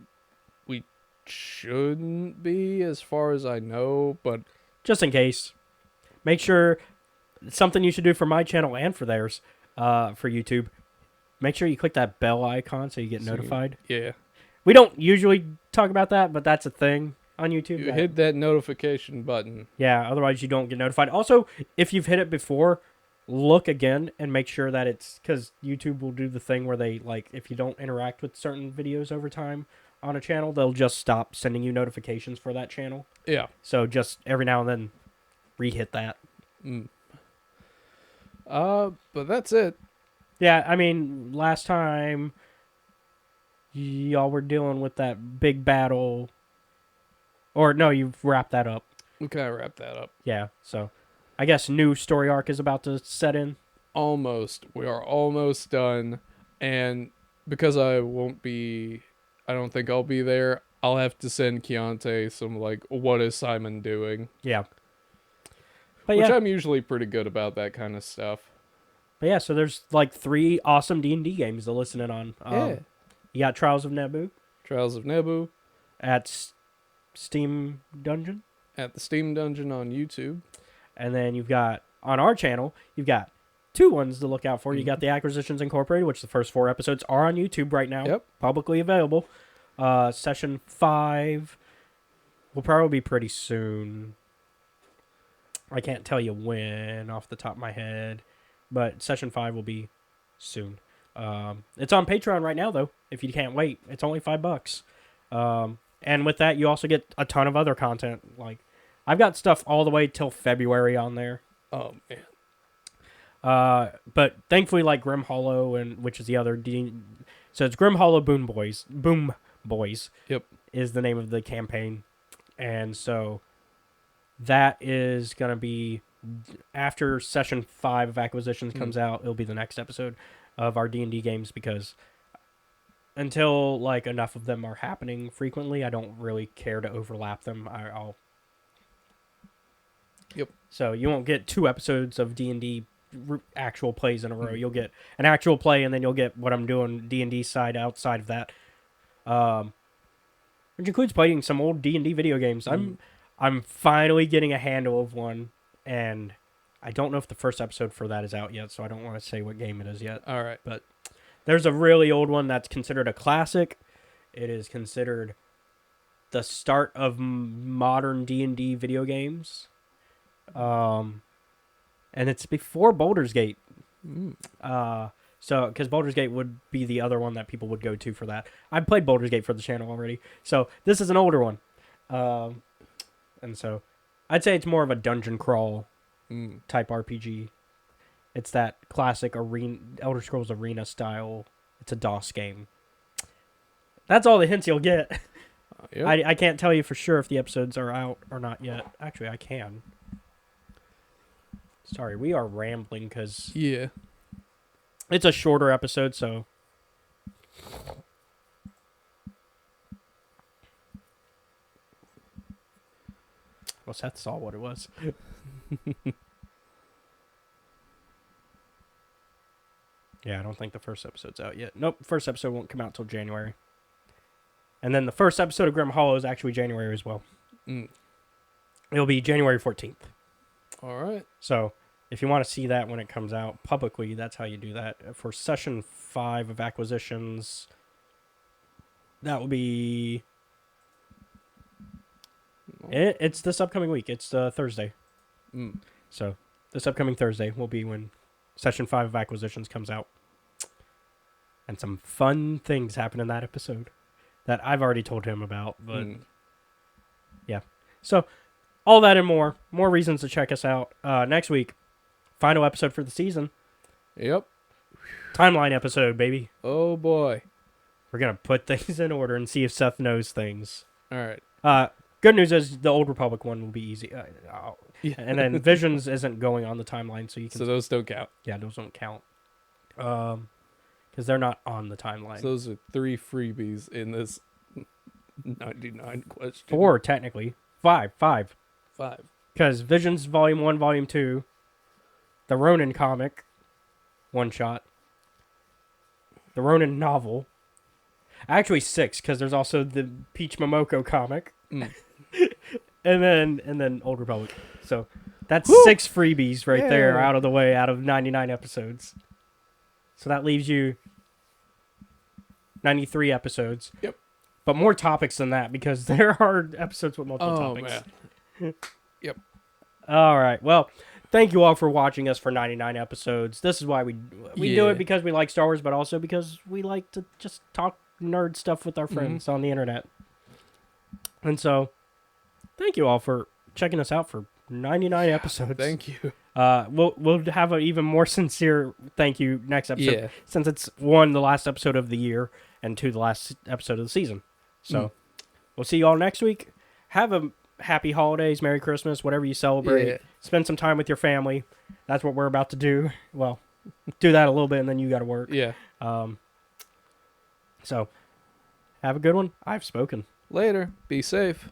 We shouldn't be, as far as I know, but just in case. Make sure, something you should do for my channel and for theirs, for YouTube. Make sure you click that bell icon so you get notified. Yeah. We don't usually talk about that, but that's a thing on YouTube. You hit that notification button. Yeah, otherwise you don't get notified. Also, if you've hit it before, look again and make sure that it's, because YouTube will do the thing where they, like, if you don't interact with certain videos over time on a channel, they'll just stop sending you notifications for that channel. Yeah. So just every now and then, re-hit that. But that's it. Yeah, I mean, last time y'all were dealing with that big battle, or no, you've wrapped that up. We kind of wrapped that up. Yeah, so I guess new story arc is about to set in. Almost. We are almost done. And because I don't think I'll be there, I'll have to send Keontae some, like, what is Simon doing? Yeah. Which I'm usually pretty good about that kind of stuff. But yeah, so there's like 3 awesome D&D games to listen in on. You got Trials of Nebu. At Steam Dungeon. At the Steam Dungeon on YouTube. And then you've got, on our channel, you've got 2 ones to look out for. You got the Acquisitions Incorporated, which the first 4 episodes are on YouTube right now. Yep. Publicly available. Session 5 will probably be pretty soon. I can't tell you when off the top of my head, but Session 5 will be soon. It's on Patreon right now, though, if you can't wait. It's only $5. And with that, you also get a ton of other content. Like, I've got stuff all the way till February on there. Oh, man. But thankfully, like Grim Hollow, which is the other so it's Grim Hollow Boom Boys. Yep. Is the name of the campaign. And so that is going to be after session 5 of acquisitions comes out, it'll be the next episode of our D&D games, because until like enough of them are happening frequently, I don't really care to overlap them. I'll. Yep. So you won't get 2 episodes of D&D actual plays in a row. You'll get an actual play, and then you'll get what I'm doing D&D side outside of that, which includes playing some old D&D video games. I'm finally getting a handle of one, and I don't know if the first episode for that is out yet, so I don't want to say what game it is yet. All right. But there's a really old one that's considered a classic. It is considered the start of modern D&D video games. And it's before Baldur's Gate. So, because Baldur's Gate would be the other one that people would go to for that. I played Baldur's Gate for the channel already. So, this is an older one. And so, I'd say it's more of a dungeon crawl type RPG. It's that classic Elder Scrolls Arena style. It's a DOS game. That's all the hints you'll get. Yep. I can't tell you for sure if the episodes are out or not yet. Actually, I can. Sorry, we are rambling because it's a shorter episode, so. Well, Seth saw what it was. Yeah, I don't think the first episode's out yet. Nope, first episode won't come out till January. And then the first episode of Grim Hollow is actually January as well. It'll be January 14th. All right. So, if you want to see that when it comes out publicly, that's how you do that. For session 5 of acquisitions, that will be... It's this upcoming week. It's Thursday. So, this upcoming Thursday will be when session 5 of acquisitions comes out. And some fun things happen in that episode that I've already told him about. But, yeah. So, all that and more. More reasons to check us out. Next week, final episode for the season. Yep. Timeline episode, baby. Oh, boy. We're going to put things in order and see if Seth knows things. All right. Good news is the Old Republic one will be easy. And then Visions isn't going on the timeline, so you can... So those don't count. Yeah, those don't count. Because they're not on the timeline. So those are 3 freebies in this 99 question. 4, technically. 5. 5. Because Visions Volume 1, Volume 2, the Ronin comic, one shot, the Ronin novel, actually 6, because there's also the Peach Momoko comic, and then Old Republic. So that's 6 freebies right there out of the way out of 99 episodes. So that leaves you 93 episodes. Yep. But more topics than that, because there are episodes with multiple topics. Man. Yep. All right. Well, thank you all for watching us for 99 episodes. This is why we do it, because we like Star Wars, but also because we like to just talk nerd stuff with our friends on the internet. And so, thank you all for checking us out for 99 episodes. Thank you. We'll have an even more sincere thank you next episode, since it's 1, the last episode of the year, and 2, the last episode of the season. So, we'll see you all next week. Have a happy holidays, Merry Christmas, whatever you celebrate. Yeah. Spend some time with your family. That's what we're about to do. Well, do that a little bit, and then you got to work. Yeah. So, have a good one. I've spoken. Later. Be safe.